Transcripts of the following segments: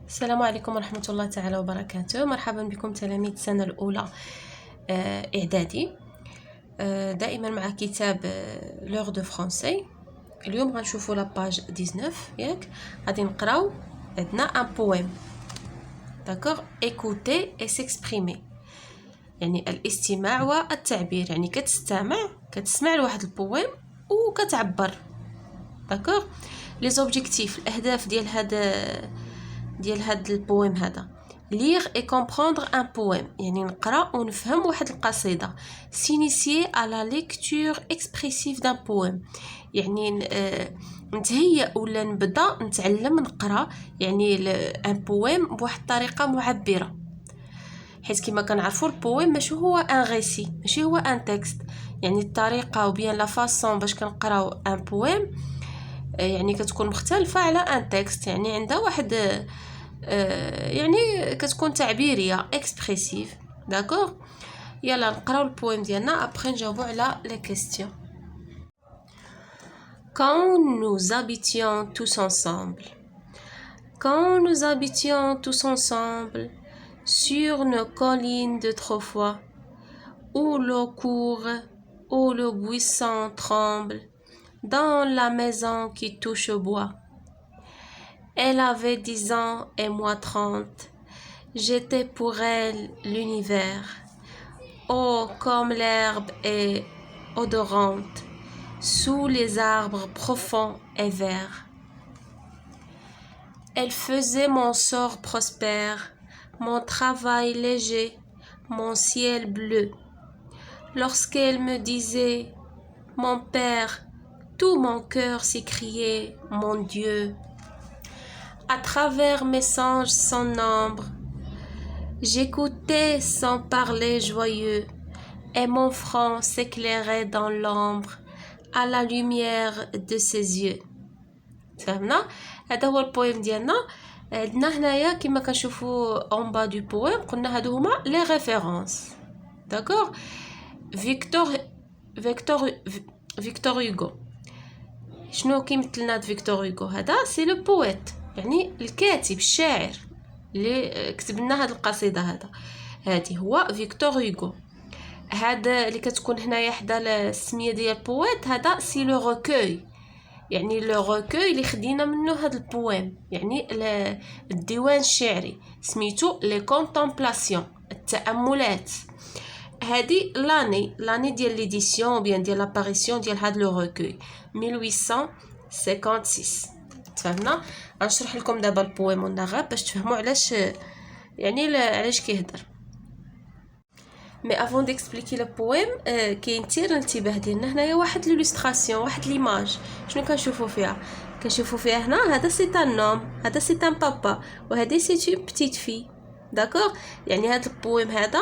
السلام عليكم ورحمة الله تعالى وبركاته. مرحبا بكم تلاميذ السنة الأولى إعدادي. دائما مع كتاب لوغ دو فرونسي. اليوم غنشوفوا لاباج 19 ياك غادي نقراو. عندنا ان بويم داكوغ écouter et s'exprimer، يعني الاستماع والتعبير، يعني كتسمع لواحد البويم وكتعبر. داكوغ لي زوبجيكتيف، الاهداف ديال هاد البويم هذا lire et comprendre un poème، يعني نقرا ونفهم واحد القصيده. s'initier à la lecture expressive d'un poème، يعني نتهيأ ولا نبدا نتعلم نقرا يعني ان بويم بواحد الطريقه معبره، حيت كما كنعرفوا البويم ماشي هو ان غيسي، ماشي هو ان تكست، يعني الطريقه او بيان لا فاصون باش كنقراو ان بويم يعني كتكون مختلفه على ان تكست، يعني عندها واحد يعني كتكون تعبيريه اكسبريسيف. داكوغ يلا نقراو البويم ديالنا ابري نجاوبوا على لي كيستيون. Quand nous habitions tous ensemble, sur nos collines d'autrefois, où l'eau court, où le buisson tremble, dans la maison qui touche au bois. Elle avait 10 ans et moi 30. J'étais pour elle l'univers. Oh, comme l'herbe est odorante sous les arbres profonds et verts. Elle faisait mon sort prospère, mon travail léger, mon ciel bleu. Lorsqu'elle me disait « Mon père », tout mon cœur s'écriait « Mon Dieu ». À travers mes songes sans nombre, j'écoutais sans parler joyeux, et mon front s'éclairait dans l'ombre à la lumière de ses yeux. فهمنا؟ هذا هو البويم ديالنا. عندنا هنايا كما كنشوفوا اون با دو بويم قلنا هادو هما لي ريفيرونس. داكوغ فيكتور هوغو. شنو كيمثل لنا فيكتور هوغو؟ هذا سي لو بويت، يعني الكاتب الشاعر اللي كتب لنا هاد القصيده. هادي هو فيكتور هوغو. هذا اللي كتكون هنايا حدا السميه ديال البويت هذا سي لو ريكوي، يعني لو ريكوي اللي خدينا منه هاد البويم، يعني الديوان الشعري سميتو لي كونطومبلاسيون، التاملات. هادي لاني ديال ليديسيون بيان ديال لاباريسيون ديال هاد لو ريكوي 1856. تفهمنا؟ غنشرح لكم دابا البويم والنغاب باش تفهموا علاش، يعني علاش كيهضر. مي افون ديكسبليكي لو بويم كاين تير الانتباه ديالنا هنايا واحد ليلوستراسيون، واحد ليماج. شنو كنشوفوا فيها هنا؟ هذا سي ان نوم، هذا سي ان بابا، وهذه سي اون بتيت في. داكوغ، يعني هذا البويم هذا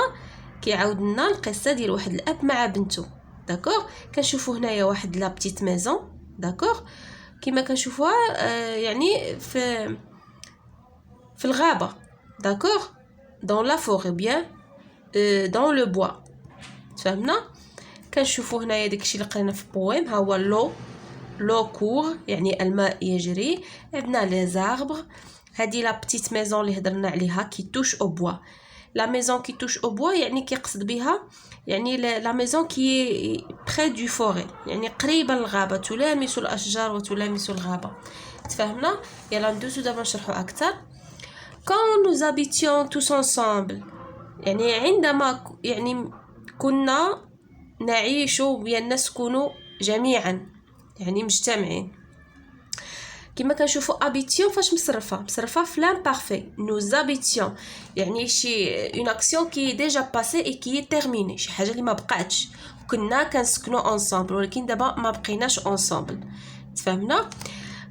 كيعاود لنا القصه ديال واحد الاب مع بنته. داكوغ، كنشوفوا هنايا واحد لا بتيت ميزون. داكوغ، كما كنشوفوها يعني في الغابه. داكوغ، دون لا فوري بيان دون لو بوا. تفهمنا؟ كنشوفوا هنايا داكشي اللي قرينا في البويم، ها هو لو كور يعني الماء يجري. عندنا لي زاربر، هذه لا بتيت ميزون اللي هضرنا عليها كي توش او بوا. لا ميزون كي توش او بوا يعني كيقصد بها يعني لا ميزون كي بري دو فوري، يعني قريبه للغابه، تلامس الاشجار وتلامس الغابه. تفهمنا؟ يلا ندوزو دابا نشرحوا اكثر. quand nous habitions tous ensemble، يعني عندما يعني كنا نعيش بأن نسكن جميعا، يعني مجتمعين. كما كنشوفوا habitons فاش مصرفه في l'imparfait. nous habitions يعني شي une action qui est déjà passée et qui est terminée، شي حاجه اللي ما بقاتش. كنا كنسكنوا ensemble ولكن دابا ما بقيناش ensemble. تفهمنا؟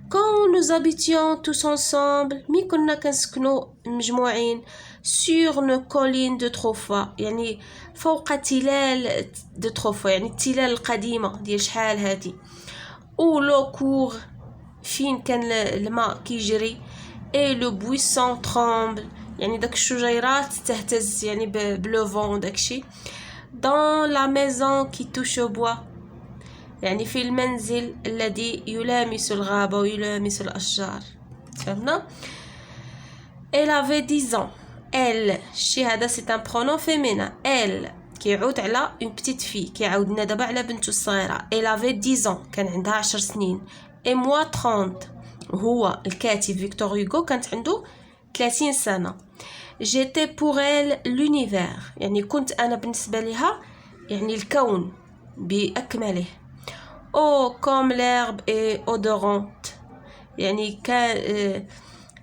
quand nous habitions tous ensemble، مي كنا كنسكنوا مجموعين sur nos collines d'autrefois، يعني فوق تلال d'autrefois، يعني التلال القديمة ديال شحال هادي. ou l'eau court، فين كان الماء كيجري. et le buisson tremble، يعني داك الشجيرات تهتز يعني بلوفون داكشي. dans la maison qui touche au bois، يعني في المنزل الذي يلامس الغابة ويلامس الأشجار. فهمنا؟ elle avait 10 ans. Elle الشي هذا c'est un pronom féminin. Elle كيعود على une petite fille كيعاودنا دابا على بنته الصغيره. Elle avait 10 ans كان عندها 10 سنين. et moi 30. هو الكاتب فيكتور هوغو كانت عنده 30 سنه. j'étais pour elle l'univers يعني كنت انا بالنسبه لها يعني الكون باكمله. oh comme l'herbe est odorante يعني كان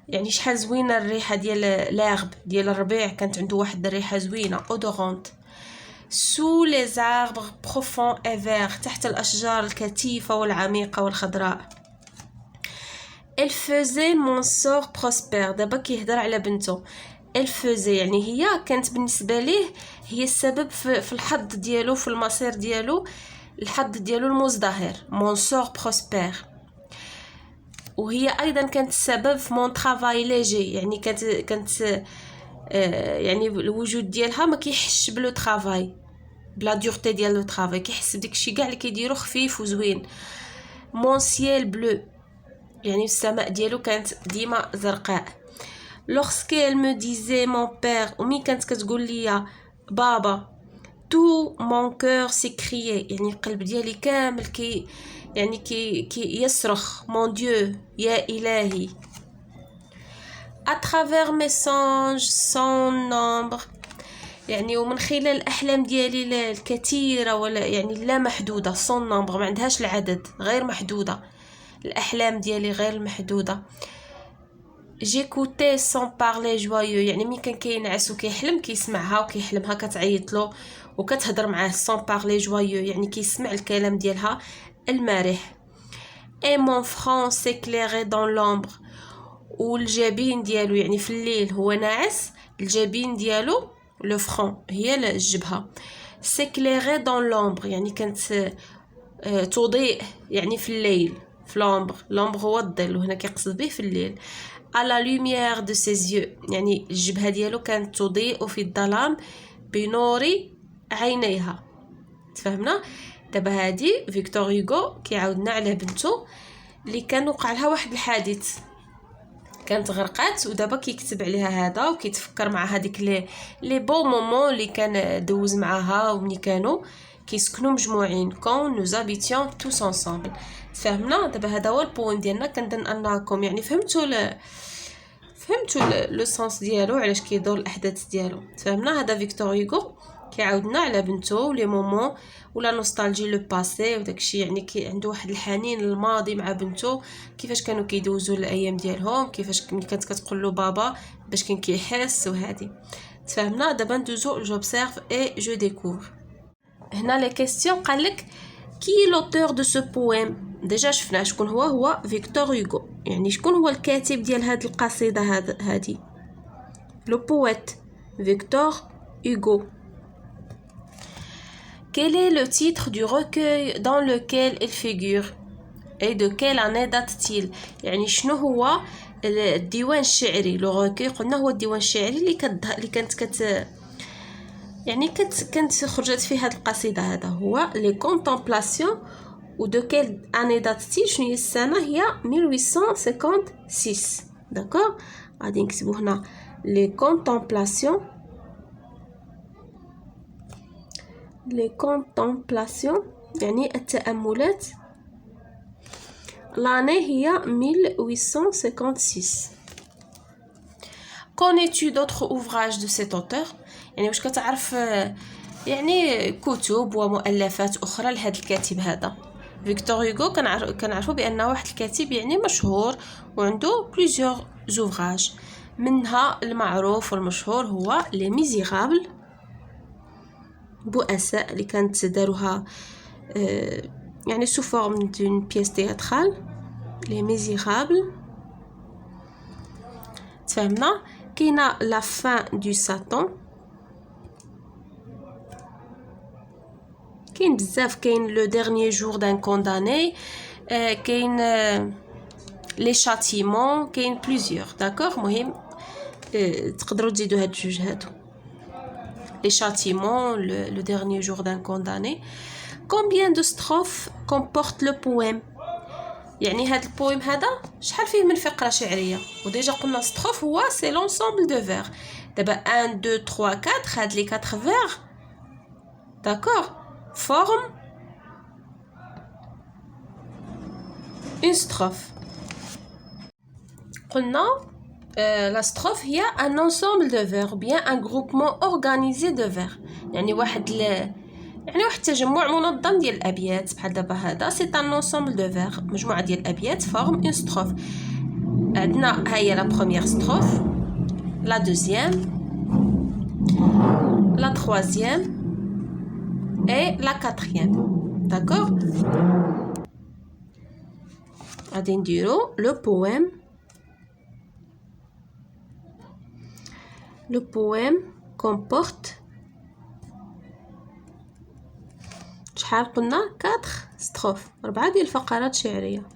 يعني شحال زوينه الريحه ديال لارب ديال الربيع، كانت عنده واحد الريحه زوينه اودورونت. sous les arbres profonds et verts تحت الاشجار الكثيفه والعميقه والخضراء. elle faisait mon sort prospère. دابا كيهضر على بنته. elle faisait يعني هي كانت بالنسبه ليه هي السبب في الحظ ديالو، في المصير ديالو، الحظ ديالو المزدهر. mon sort prospère. وهي ايضا كانت السبب في مون طرافاي ليجي يعني كانت يعني الوجود ديالها ما كيحش بلو طرافاي، بلا دورتي ديال لو طرافاي، كيحس بديك الشيء كاع اللي كيديرو خفيف وزوين. مون سيل بلو يعني السماء ديالو كانت ديما زرقاء. lorsqu'elle me disait mon père ومي كانت كتقول لي بابا tout mon cœur s'écriait يعني القلب ديالي كامل يعني كي يصرخ mon Dieu يا إلهي. à travers mes songes sans nombre يعني ومن خلال الأحلام ديالي الكثيرة ولا يعني لا محدودة. sans nombre ما عندهاش العدد، غير محدودة، الأحلام ديالي غير محدودة. j'écoutais sans parler joyeux يعني مين كان كينعس وكيحلم كيسمعها وكيحلمها كتعيط له وكتهضر معاه. sans parler joyeux يعني كيسمع الكلام ديالها المرح. et mon front s'éclairait dans l'ombre والجبين ديالو يعني في الليل هو ناعس، الجبين ديالو لو فرون هي الجبهه. s'éclairait dans l'ombre يعني كانت تضيء يعني في الليل، في l'ombre هو الظل وهنا كيقصد به في الليل. à la lumière de ses yeux يعني الجبهه ديالو كانت تضيء في الظلام بنور عينيها. تفهمنا؟ دابا هادي فيكتور هوغو كيعاودنا على بنته اللي كان وقع لها واحد الحادث، كانت غرقات ودابا كيكتب عليها هذا وكيتفكر مع هذيك لي بون مومون اللي كان دوز معاها ومني كانوا كيسكنوا مجموعين كون نو زابيتيون توس انصامبل. تفهمنا؟ دابا هذا هو البوين ديالنا. كنظن انكم يعني فهمتوا لو سونس ديالو علاش كيدور الاحداث ديالو. تفهمنا؟ هذا فيكتور هوغو كيعاودنا على بنته ولي مومون ولا نوستالجي لو باسي وداكشي يعني كي عنده واحد الحنين للماضي مع بنته، كيفاش كانوا كيدوزوا الايام ديالهم، كيفاش ملي كانت كتقول له بابا باش كان كيحس وهادي. تفهمنا؟ دابا ندوزو جوبسيرف اي جو ديكوفر. هنا لي كيستيون قالك كي لوتور دو سو بويم. ديجا شفنا شكون هو فيكتور هوغو، يعني شكون هو الكاتب ديال هاد القصيده هادي لو بويت فيكتور هوغو. Quel est le titre du recueil dans lequel il figure et de quelle année date-t-il؟ يعني شنو هو الديوان الشعري لو recueil؟ قلنا هو الديوان الشعري اللي كانت يعني كانت خرجت فيه هذه القصيده. هذا هو لي كونتمبلاسيون و دو كيل اني دات-t-il شنو هي السنه؟ هي 1856. داكور، غادي نكتبو هنا لي كونتمبلاسيون يعني التأملات. l'année هي 1856. connais-tu d'autres ouvrages de cet auteur؟ يعني واش كتعرف يعني كتب ومؤلفات اخرى لهذا الكاتب هذا فيكتور هوغو؟ كنعرفوا بانه واحد الكاتب يعني مشهور وعنده بليزيور زوفراج، منها المعروف والمشهور هو لي ميزيرابل بؤساء اللي كانت داروها يعني sous forme d'une pièce théâtrale les misérables. تفهمنا؟ كاينه la fin du Satan، كاين بزاف، كاين le dernier jour d'un condamné، كاين les châtiments، كاين plusieurs. داكوغ، مهم تقدروا تزيدوا هاد الجوج هادو les châtiments, le dernier jour d'un condamné. Combien de strophes comporte le poème؟ يعني هاد البويم هذا شحال فيه من فقره شعريه، وديجا قلنا ستروف هو سي لونسومبل دو فيغ. دابا 1 2 3 4 هاد لي 4 فيغ داكور فورم اون ستروف. قلنا لا ستروف هي ان انسومبل دو فيغ بيان ان غروبمون اورغانيزي دو فيغ، يعني واحد التجمع منظم ديال الابيات. بحال دابا هذا سي ان انسومبل دو فيغ، مجموعه ديال الابيات فورم اون ستروف. عندنا ها هي لا بروميير ستروف، لا دوزيام، لا تروازيام اي لا كاتريام. داكور غادي نديرو لو بويم. Le poème comporte شحال قلنا 4 ستروف، 4 ديال الفقرات شعريه.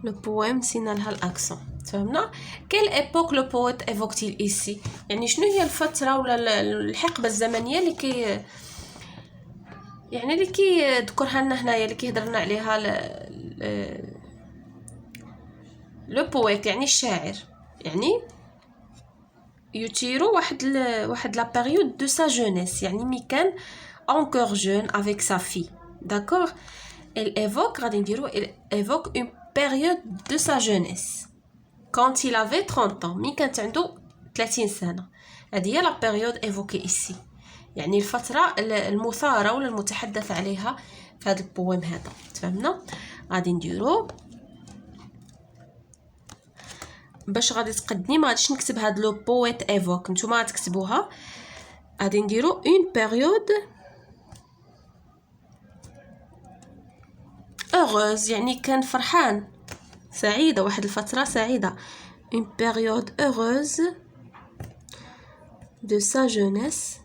لو بويم نسينا لها الاكسون. فهمنا كيل ايبوك لو بويت ايفوكتيل ايسي، يعني شنو هي الفتره ولا الحقبه الزمنيه اللي كيذكرها لنا هنايا، اللي كيهضر لنا عليها لو بويت يعني الشاعر، يعني يثيرو واحد لا بيريود دو سا جونيس، يعني مي كان encore jeune avec sa fille. D'accord? Elle évoque, غادي نديرو elle évoque une période de sa jeunesse quand il avait 30 ans، مي كانت عنده 30 سنة. هذه هي لا بيريود évoquée ici، يعني الفترة المثارة ولا المتحدث عليها في هذا البويم هذا. تفهمنا؟ غادي نديرو باش غادي تقدني ما غاديش نكتب هاد لو بويت ايفوك، نتوما غتكتبوها. غادي نديرو اون بيريود heureuse، يعني كان فرحان، سعيدة، واحد الفترة سعيدة. une période heureuse de sa jeunesse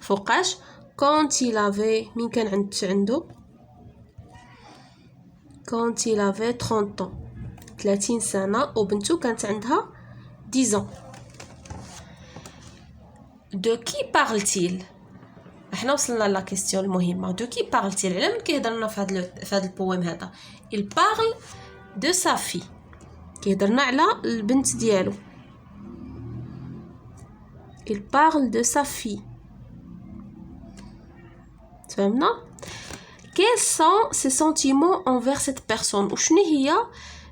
فوقاش quand il avait مين كان عنده quand il avait 30 ans 30 سنة، وبنته كانت عندها 10 ans. de qui parle-t-il؟ احنا وصلنا لا كيستيون المهمه. دو كي بارلتيل، على من كيهضر لنا في هذا البويم هذا؟ il parle de sa fille، كيهضرنا على البنت ديالو. il parle de sa fille. تفهمنا؟ quels sont ses sentiments envers cette personne، وشنو هي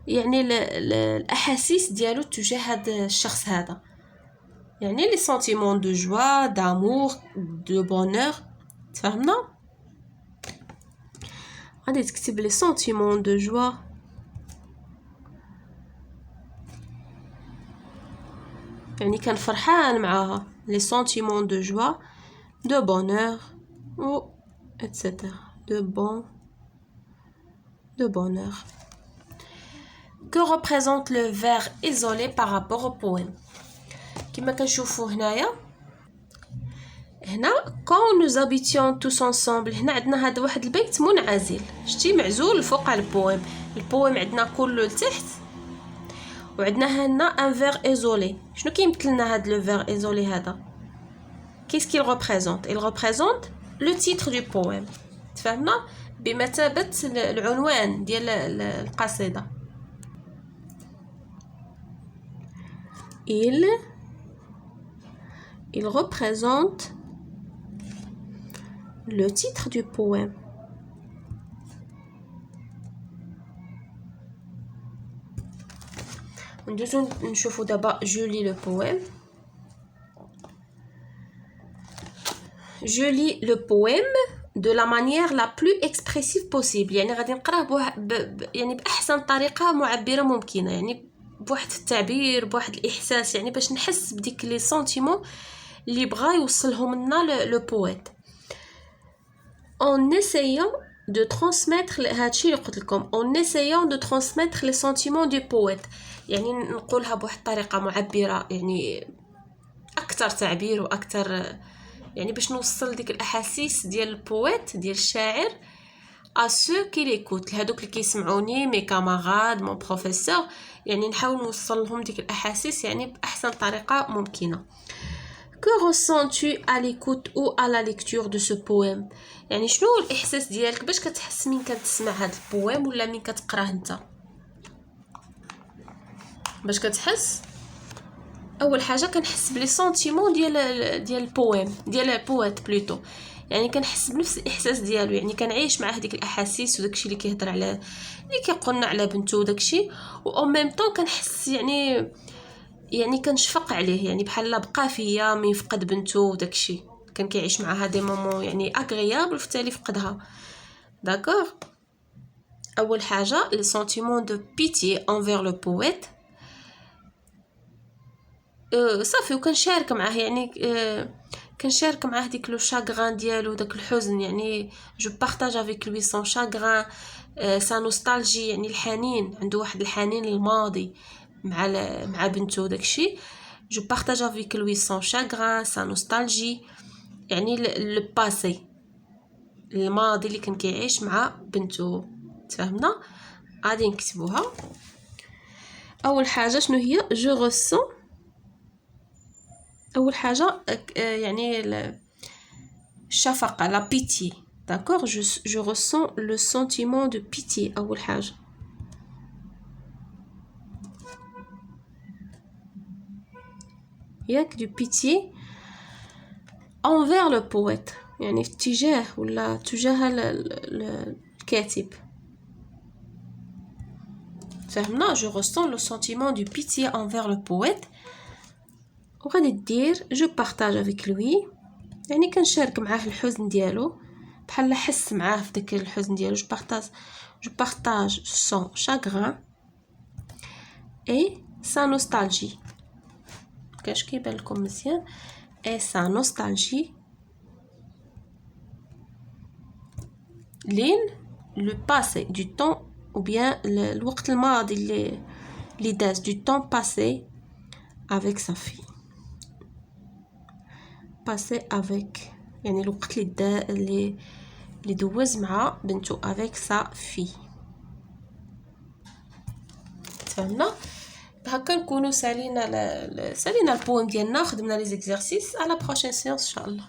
يعني الاحاسيس ديالو تجاه هذا الشخص هذا، يعني لي سنتيمون دو جوا دامور دو بونور. تفهمنا؟ غادي تكتب لي سنتيمون دو جوا يعني كان فرحان معاها، لي سنتيمون دو جوا دو بونور و اتسيتيرا de bonheur. Que représente le vers isolé par rapport au poème؟ كما كنشوفوا هنايا quand nous habitions tous ensemble، هنا عندنا هذا واحد البيت منعزل، شتي معزول فوق على البويم عندنا كله لتحت، وعندنا هنا ان فير ايزولي. شنو كيمثل لنا هذا لو فير ايزولي هذا؟ qu'est-ce qu'il représente؟ il représente le titre du poème. تفهمنا؟ بمثابة العنوان ديال القصيدة. il représente le titre du poème. ندوزو نشوفو دابا je lis le poème. je lis le poème de la manière la plus expressive possible، يعني غادي نقراه يعني باحسن طريقه معبره ممكنه، يعني بواحد التعبير، بواحد الاحساس، يعني باش نحس بديك لي سنتيمون اللي بغا يوصلهم لنا لو بويت. en essayant de transmettre هادشي اللي قلت لكم en essayant de transmettre les sentiments du poète، يعني نقولها بواحد الطريقه معبره، يعني اكثر تعبير واكثر، يعني باش نوصل ديك الاحاسيس ديال البويت ديال الشاعر à ceux qui l'écoutent، لهادوك اللي كيسمعوني، مي كاماراد، مون بروفيسور، يعني نحاول نوصل لهم ديك الاحاسيس يعني باحسن طريقه ممكنه. Que ressens-tu à l'écoute ou à la lecture de ce poème? يعني شنو الإحساس ديالك باش كتحس من كتسمع هاد البويم ولا من كتقراه انت؟ باش كتحس اول حاجه كنحس بلي سونتيمون ديال البويم ديال البويت بلوتو، يعني كنحس بنفس الاحساس ديالو، يعني كنعيش مع هذيك الاحاسيس وداكشي اللي كيهضر على اللي كيقولنا على بنته وداكشي، و او ميم طون كنحس يعني كنشفق عليه، يعني بحال بقى فيا من فقد بنته وداكشي، كان كيعيش معها دي مومون يعني اغريابل وفتالي فقدها. داكوغ. اول حاجه لي سونتيمون دو بيتي انفير لو بويت، صافي وكنشارك معاه، يعني كنشارك معاه ديك لو شاغران ديالو، داك الحزن، يعني جو بارطاج افيك لوي سون شاغران، سا نوستالجي، يعني الحنين، عنده واحد الحنين للماضي مع بنته داكشي. جو بارطاج افيك لوي سون شاغران سا نوستالجي، يعني لو باسي، الماضي اللي كان كيعيش مع بنته. تفهمنا؟ غادي نكتبوها. اول حاجه شنو هي؟ جو رسون، اول حاجه يعني الشفقه، لا بيتي. داكوغ. je ressens le sentiment de pitié. اول حاجه ياك دو بيتي envers le poète، يعني في اتجاه ولا تجاه الكاتب. فهمنا؟ je ressens le sentiment de pitié envers le poète. وغادي دير je partage avec lui، يعني كنشارك معاه الحزن ديالو، بحال حس معاه في داك الحزن ديالو. je partage son chagrin et sa nostalgie. كاش كيبان لكم مزيان؟ et sa nostalgie لين le passé du temps ou bien الوقت الماضي اللي داز، du temps passé avec sa fille. passé avec يعني الوقت اللي دوز مع بنته avec sa fille. تفهمنا؟ هكا نكونوا سالينا البويم ديالنا، خدمنا لي زيكزارسيس. على بروشين سيونس ان شاء الله.